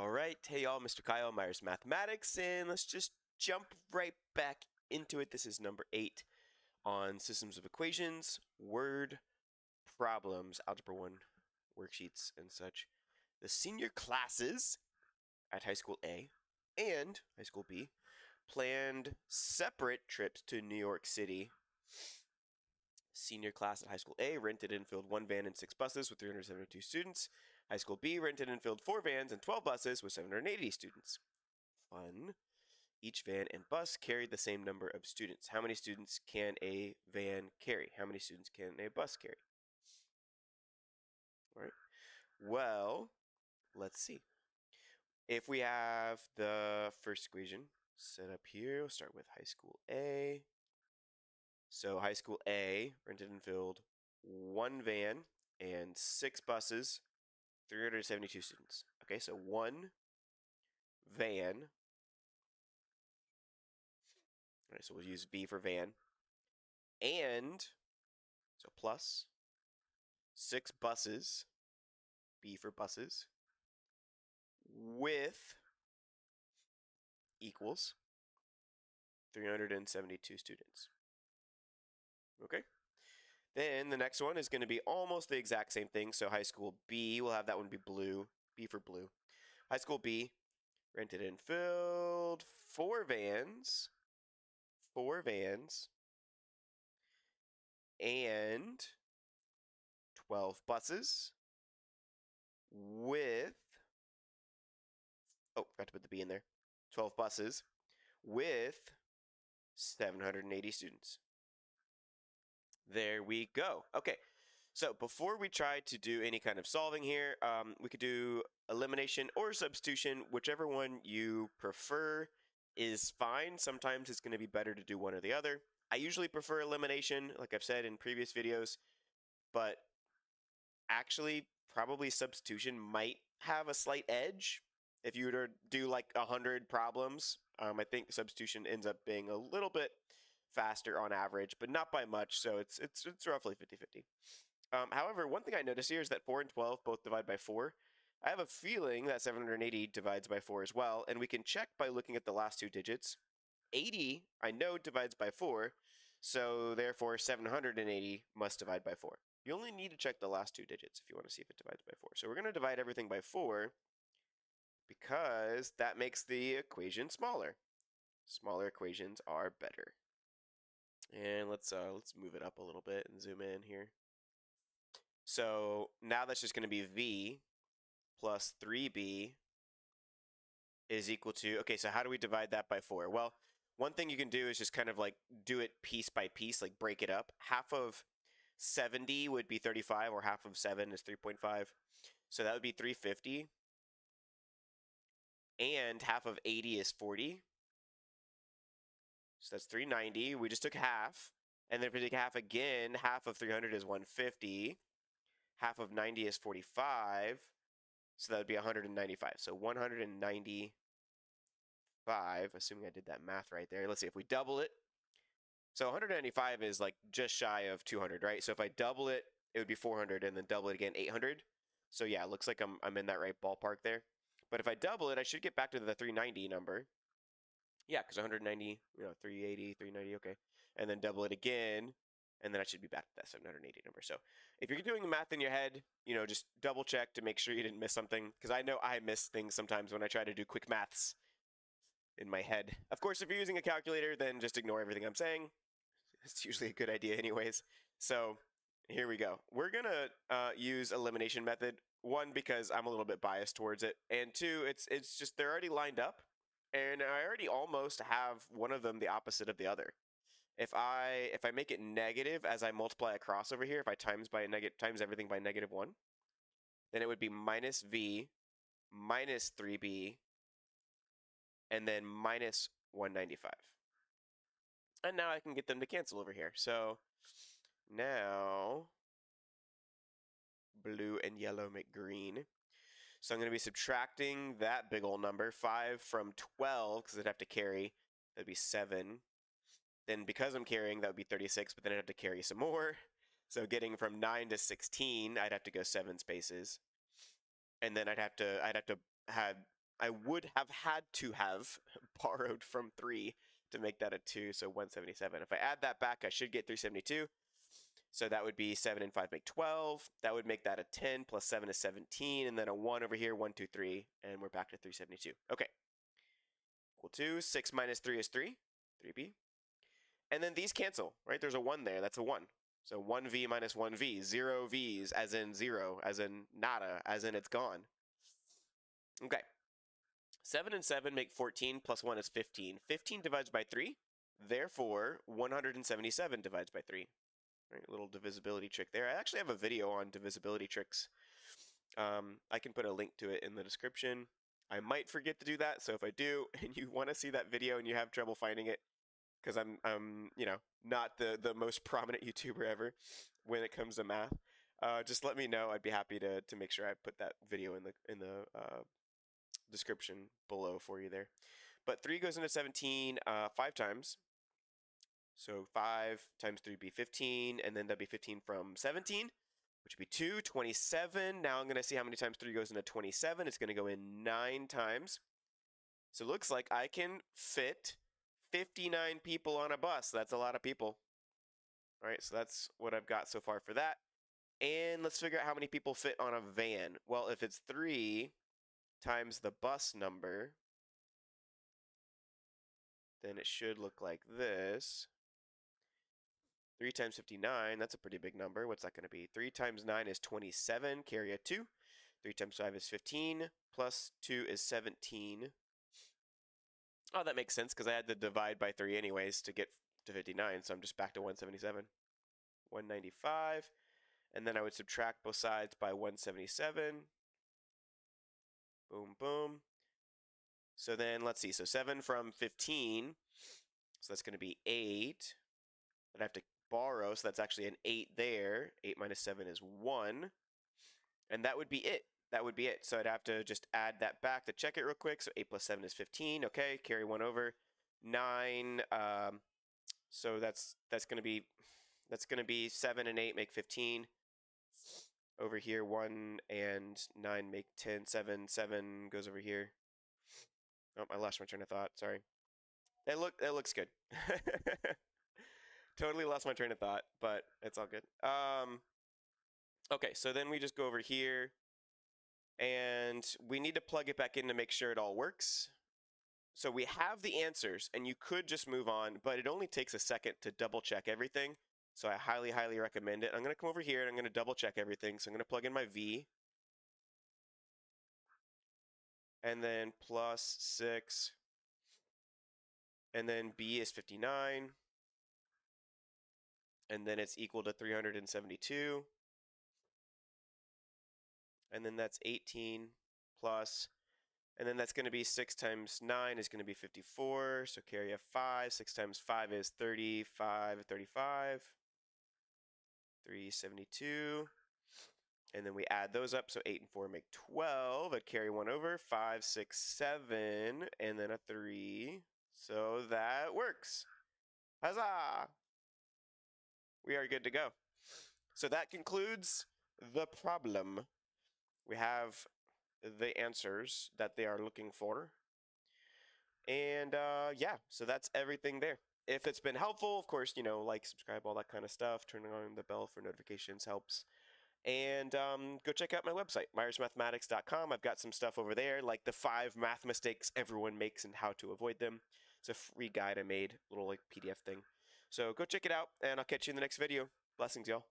All right, hey y'all, Mr. Kyle Myers Mathematics, and let's just jump right back into it. This is number 8 on Systems of Equations, Word Problems, Algebra 1 worksheets and such. The senior classes at High School A and High School B planned separate trips to New York City. Senior class at High School A rented and filled 1 van and 6 buses with 372 students. High School B rented and filled 4 vans and 12 buses with 780 students. Fun. Each van and bus carried the same number of students. How many students can a van carry? How many students can a bus carry? All right. Well, let's see. If we have the first equation set up here, we'll start with High School A. So High School A rented and filled 1 van and 6 buses, 372 students. Okay, so 1 van. All right, so we'll use V for van. And, so plus 6 buses, B for buses, with equals 372 students. Okay. Then the next one is going to be almost the exact same thing. So High School B, we'll have that one be blue, B for blue. High School B rented and filled 4 vans, and 12 buses with, oh, forgot to put the B in there, 12 buses with 780 students. There we go. Okay, so before we try to do any kind of solving here, we could do elimination or substitution, whichever one you prefer is fine. Sometimes it's going to be better to do one or the other. I usually prefer elimination, like I've said in previous videos, but actually probably substitution might have a slight edge. If you were to do like 100 problems, I think substitution ends up being a little bit faster on average, but not by much, so it's roughly 50-50. However, one thing I notice here is that 4 and 12 both divide by 4. I have a feeling that 780 divides by 4 as well, and we can check by looking at the last 2 digits. 80, I know, divides by 4, so therefore 780 must divide by 4. You only need to check the last 2 digits if you want to see if it divides by 4. So we're going to divide everything by 4 because that makes the equation smaller. Smaller equations are better. And let's move it up a little bit and zoom in here. So now that's just going to be V plus 3B is equal to, okay, so how do we divide that by 4? Well, one thing you can do is just kind of like do it piece by piece, like break it up. Half of 70 would be 35, or half of 7 is 3.5. So that would be 350. And half of 80 is 40. So that's 390. We just took half. And then if we take half again, half of 300 is 150. Half of 90 is 45. So that would be 195. So 195, assuming I did that math right there. Let's see, if we double it. So 195 is like just shy of 200, right? So if I double it, it would be 400, and then double it again, 800. So yeah, it looks like I'm in that right ballpark there. But if I double it, I should get back to the 390 number. Yeah, because 190, 380, 390, okay. And then double it again, and then I should be back to that 780 number. So if you're doing the math in your head, just double check to make sure you didn't miss something, because I know I miss things sometimes when I try to do quick maths in my head. Of course, if you're using a calculator, then just ignore everything I'm saying. It's usually a good idea anyways. So here we go. We're going to use elimination method. 1, because I'm a little bit biased towards it. And 2, it's just they're already lined up. And I already almost have one of them the opposite of the other. If I make it negative as I multiply across over here, if I times everything by -1, then it would be minus V minus 3B and then minus 195. And now I can get them to cancel over here. So now blue and yellow make green. So I'm going to be subtracting that big old number, 5 from 12, because I'd have to carry. That'd be 7. Then because I'm carrying, that would be 36, but then I'd have to carry some more. So getting from 9 to 16, I'd have to go 7 spaces. And then I'd have to have I would have had to have borrowed from 3 to make that a 2, so 177. If I add that back, I should get 372. So that would be 7 and 5 make 12. That would make that a 10 plus 7 is 17. And then a 1 over here, 1, 2, 3. And we're back to 372. Okay. Equal to 6 minus 3 is 3. 3b. And then these cancel, right? There's a 1 there. That's a 1. So 1v minus 1v. 0 v's as in 0, as in nada, as in it's gone. Okay. 7 and 7 make 14 plus 1 is 15. 15 divides by 3. Therefore, 177 divides by 3. Right, little divisibility trick there. I actually have a video on divisibility tricks. I can put a link to it in the description. I might forget to do that, so if I do and you want to see that video and you have trouble finding it, because I'm not the most prominent YouTuber ever when it comes to math, just let me know. I'd be happy to make sure I put that video in the description below for you there. But 3 goes into 17 5 times. So 5 times 3 would be 15, and then that'd be 15 from 17, which would be 2, 27. Now I'm going to see how many times 3 goes into 27. It's going to go in 9 times. So it looks like I can fit 59 people on a bus. That's a lot of people. All right, so that's what I've got so far for that. And let's figure out how many people fit on a van. Well, if it's 3 times the bus number, then it should look like this. 3 times 59, that's a pretty big number. What's that going to be? 3 times 9 is 27, carry a 2. 3 times 5 is 15, plus 2 is 17. Oh, that makes sense, because I had to divide by 3 anyways to get to 59, so I'm just back to 177. 195, and then I would subtract both sides by 177. Boom, boom. So then, let's see, so 7 from 15, so that's going to be 8. I'd have to borrow, so that's actually an 8 there. 8 minus 7 is 1. And that would be it. That would be it. So I'd have to just add that back to check it real quick. So 8 plus 7 is 15. Okay, carry 1 over. 9. So that's going to be 7 and 8 make 15. Over here, 1 and 9 make 10. 7 goes over here. Oh, I lost my train of thought. Sorry. It looks good. Totally lost my train of thought, but it's all good. Okay, so then we just go over here, and we need to plug it back in to make sure it all works. So we have the answers, and you could just move on, but it only takes a second to double check everything. So I highly, highly recommend it. I'm going to come over here, and I'm going to double check everything. So I'm going to plug in my V, and then plus 6, and then B is 59. And then it's equal to 372. And then that's 18 plus, and then that's going to be 6 times 9 is going to be 54. So carry a 5. 6 times 5 is 35. 372. And then we add those up. So 8 and 4 make 12. I'd carry 1 over. 5, 6, 7, and then a 3. So that works. Huzzah! We are good to go. So that concludes the problem. We have the answers that they are looking for. And yeah, so that's everything there. If it's been helpful, of course, like, subscribe, all that kind of stuff. Turning on the bell for notifications helps. And go check out my website, myersmathematics.com. I've got some stuff over there, like the 5 math mistakes everyone makes and how to avoid them. It's a free guide I made, little like PDF thing. So go check it out, and I'll catch you in the next video. Blessings, y'all.